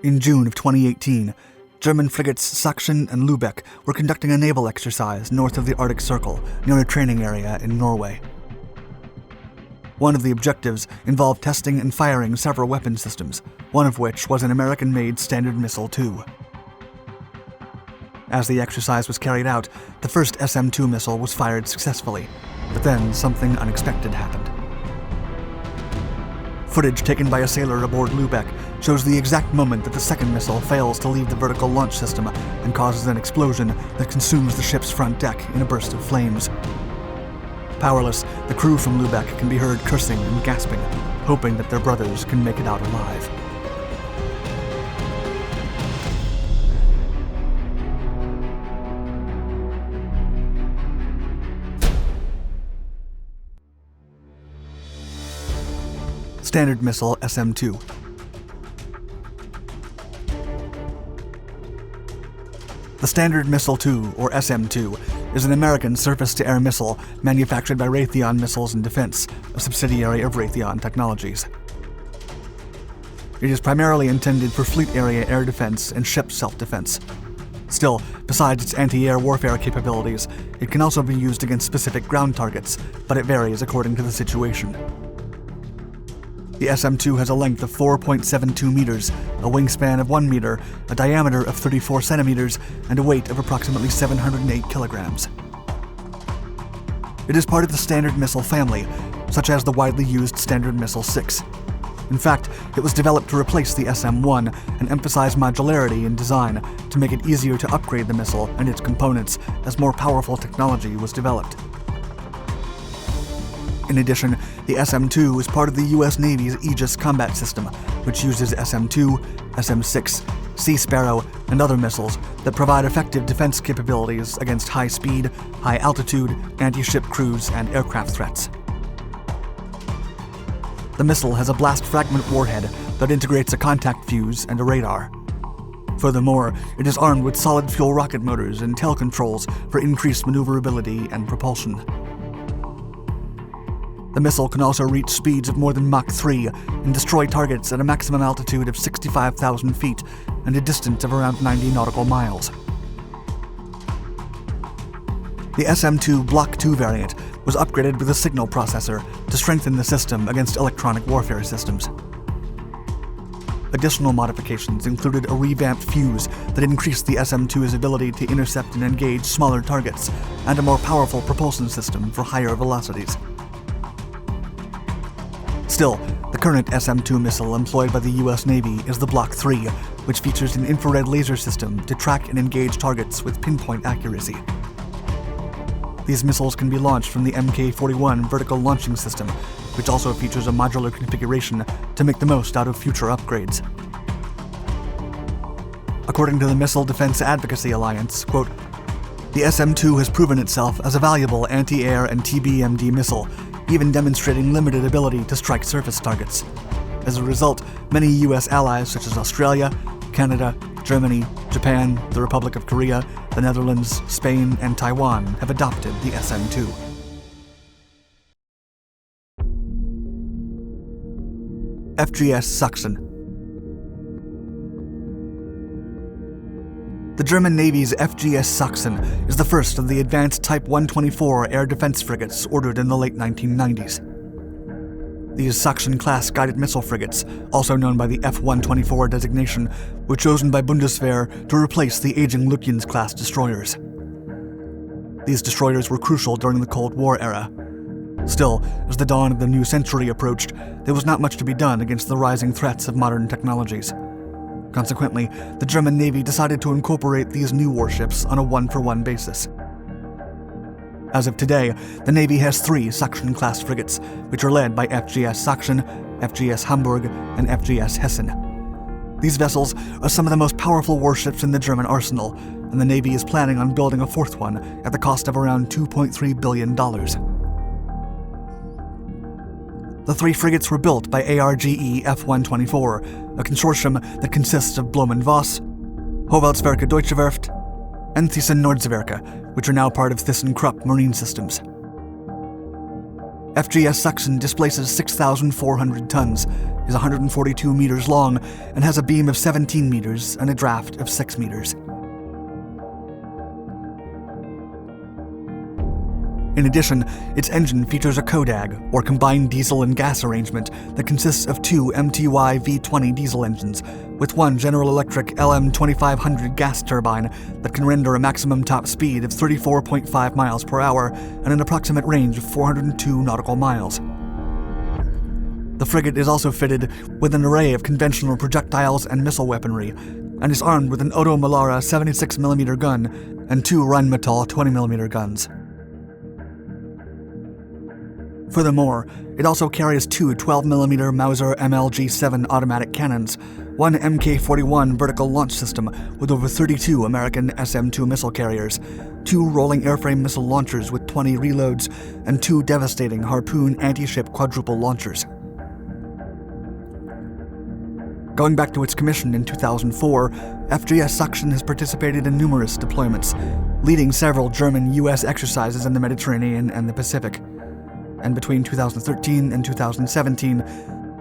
In June of 2018, German frigates Sachsen and Lubeck were conducting a naval exercise north of the Arctic Circle, near a training area in Norway. One of the objectives involved testing and firing several weapon systems, one of which was an American-made Standard Missile-2. As the exercise was carried out, the first SM-2 missile was fired successfully, but then something unexpected happened. Footage taken by a sailor aboard Lubeck shows the exact moment that the second missile fails to leave the vertical launch system and causes an explosion that consumes the ship's front deck in a burst of flames. Powerless, the crew from Lubeck can be heard cursing and gasping, hoping that their brothers can make it out alive. Standard Missile SM-2. The Standard Missile-2, or SM-2, is an American surface-to-air missile manufactured by Raytheon Missiles and Defense, a subsidiary of Raytheon Technologies. It is primarily intended for fleet area air defense and ship self-defense. Still, besides its anti-air warfare capabilities, it can also be used against specific ground targets, but it varies according to the situation. The SM-2 has a length of 4.72 meters, a wingspan of 1 meter, a diameter of 34 centimeters, and a weight of approximately 708 kilograms. It is part of the Standard Missile family, such as the widely used Standard Missile-6. In fact, it was developed to replace the SM-1 and emphasize modularity in design to make it easier to upgrade the missile and its components as more powerful technology was developed. In addition, the SM-2 is part of the U.S. Navy's Aegis combat system, which uses SM-2, SM-6, Sea Sparrow, and other missiles that provide effective defense capabilities against high-speed, high-altitude, anti-ship cruise, and aircraft threats. The missile has a blast fragment warhead that integrates a contact fuse and a radar. Furthermore, it is armed with solid-fuel rocket motors and tail controls for increased maneuverability and propulsion. The missile can also reach speeds of more than Mach 3 and destroy targets at a maximum altitude of 65,000 feet and a distance of around 90 nautical miles. The SM-2 Block 2 variant was upgraded with a signal processor to strengthen the system against electronic warfare systems. Additional modifications included a revamped fuse that increased the SM-2's ability to intercept and engage smaller targets, and a more powerful propulsion system for higher velocities. Still, the current SM-2 missile employed by the U.S. Navy is the Block 3, which features an infrared laser system to track and engage targets with pinpoint accuracy. These missiles can be launched from the Mk-41 vertical launching system, which also features a modular configuration to make the most out of future upgrades. According to the Missile Defense Advocacy Alliance, quote, "The SM-2 has proven itself as a valuable anti-air and TBMD missile, even demonstrating limited ability to strike surface targets. As a result, many U.S. allies such as Australia, Canada, Germany, Japan, the Republic of Korea, the Netherlands, Spain, and Taiwan have adopted the SM-2. FGS Sachsen. The German Navy's FGS Sachsen is the first of the advanced Type 124 air defense frigates ordered in the late 1990s. These Sachsen-class guided missile frigates, also known by the F-124 designation, were chosen by Bundeswehr to replace the aging Lutyens-class destroyers. These destroyers were crucial during the Cold War era. Still, as the dawn of the new century approached, there was not much to be done against the rising threats of modern technologies. Consequently, the German Navy decided to incorporate these new warships on a one-for-one basis. As of today, the Navy has 3 Sachsen-class frigates, which are led by FGS Sachsen, FGS Hamburg, and FGS Hessen. These vessels are some of the most powerful warships in the German arsenal, and the Navy is planning on building a 4th one at the cost of around $2.3 billion. The 3 frigates were built by ARGE F-124, a consortium that consists of Blohm + Voss, Howaldtswerke Deutsche Werft, and Thyssen Nordseewerke, which are now part of ThyssenKrupp Marine Systems. FGS Sachsen displaces 6,400 tons, is 142 meters long, and has a beam of 17 meters and a draft of 6 meters. In addition, its engine features a CODAG, or combined diesel and gas arrangement, that consists of two MTY V20 diesel engines, with one General Electric LM2500 gas turbine that can render a maximum top speed of 34.5 miles per hour and an approximate range of 402 nautical miles. The frigate is also fitted with an array of conventional projectiles and missile weaponry, and is armed with an Otto Melara 76mm gun and two Rheinmetall 20mm guns. Furthermore, it also carries two 12mm Mauser MLG-7 automatic cannons, one Mk-41 vertical launch system with over 32 American SM-2 missile carriers, two rolling airframe missile launchers with 20 reloads, and two devastating Harpoon anti-ship quadruple launchers. Going back to its commission in 2004, FGS Sachsen has participated in numerous deployments, leading several German-US exercises in the Mediterranean and the Pacific. And between 2013 and 2017,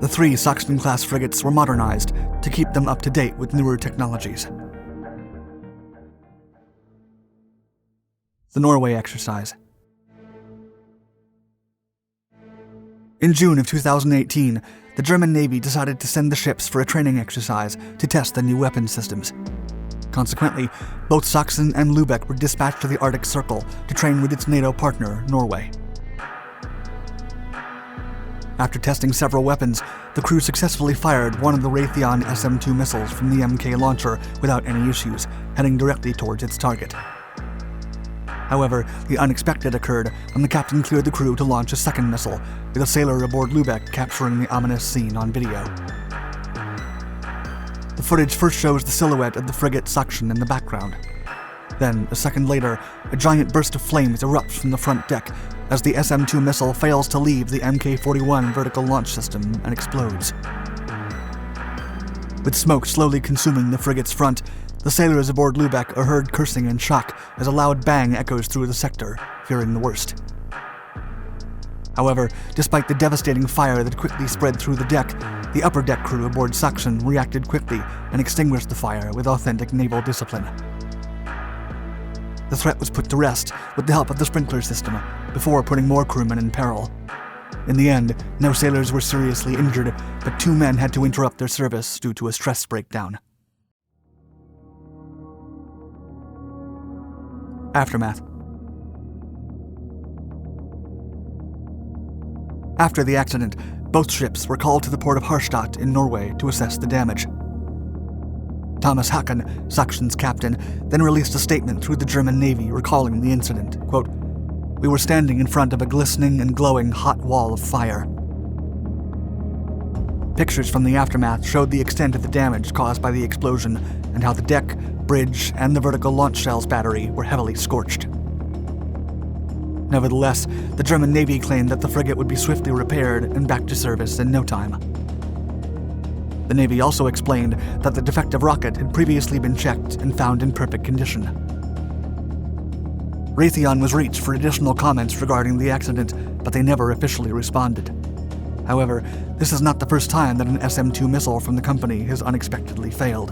the three Sachsen-class frigates were modernized to keep them up to date with newer technologies. The Norway exercise. In June of 2018, the German Navy decided to send the ships for a training exercise to test the new weapon systems. Consequently, both Sachsen and Lubeck were dispatched to the Arctic Circle to train with its NATO partner, Norway. After testing several weapons, the crew successfully fired one of the Raytheon SM-2 missiles from the MK launcher without any issues, heading directly towards its target. However, the unexpected occurred when the captain cleared the crew to launch a second missile, with a sailor aboard Lubeck capturing the ominous scene on video. The footage first shows the silhouette of the frigate Sachsen in the background. Then, a second later, a giant burst of flames erupts from the front deck as the SM-2 missile fails to leave the Mk-41 vertical launch system and explodes. With smoke slowly consuming the frigate's front, the sailors aboard Lubeck are heard cursing in shock as a loud bang echoes through the sector, fearing the worst. However, despite the devastating fire that quickly spread through the deck, the upper deck crew aboard Sachsen reacted quickly and extinguished the fire with authentic naval discipline. The threat was put to rest with the help of the sprinkler system, before putting more crewmen in peril. In the end, no sailors were seriously injured, but 2 men had to interrupt their service due to a stress breakdown. Aftermath. After the accident, both ships were called to the port of Harstad in Norway to assess the damage. Thomas Haken, Sachsen's captain, then released a statement through the German Navy recalling the incident. Quote, "We were standing in front of a glistening and glowing hot wall of fire." Pictures from the aftermath showed the extent of the damage caused by the explosion and how the deck, bridge, and the vertical launch cells battery were heavily scorched. Nevertheless, the German Navy claimed that the frigate would be swiftly repaired and back to service in no time. The Navy also explained that the defective rocket had previously been checked and found in perfect condition. Raytheon was reached for additional comments regarding the accident, but they never officially responded. However, this is not the first time that an SM-2 missile from the company has unexpectedly failed.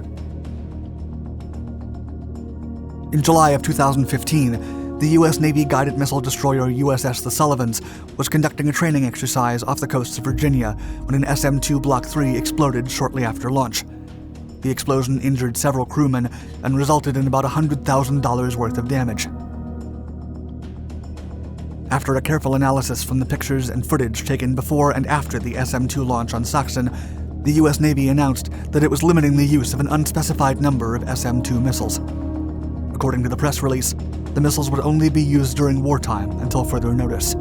In July of 2015, the U.S. Navy guided missile destroyer USS The Sullivans was conducting a training exercise off the coast of Virginia when an SM-2 Block 3 exploded shortly after launch. The explosion injured several crewmen and resulted in about $100,000 worth of damage. After a careful analysis from the pictures and footage taken before and after the SM-2 launch on Sachsen, the U.S. Navy announced that it was limiting the use of an unspecified number of SM-2 missiles. According to the press release, the missiles would only be used during wartime until further notice.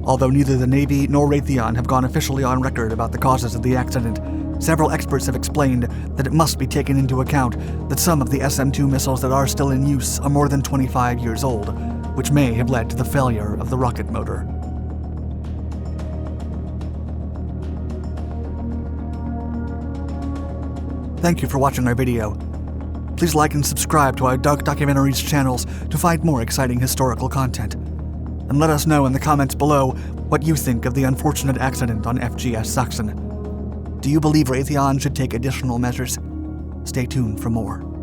Although neither the Navy nor Raytheon have gone officially on record about the causes of the accident, several experts have explained that it must be taken into account that some of the SM-2 missiles that are still in use are more than 25 years old, which may have led to the failure of the rocket motor. Thank you for watching our video. Please like and subscribe to our Dark Documentaries channels to find more exciting historical content. and let us know in the comments below what you think of the unfortunate accident on FGS Sachsen. Do you believe Raytheon should take additional measures? Stay tuned for more.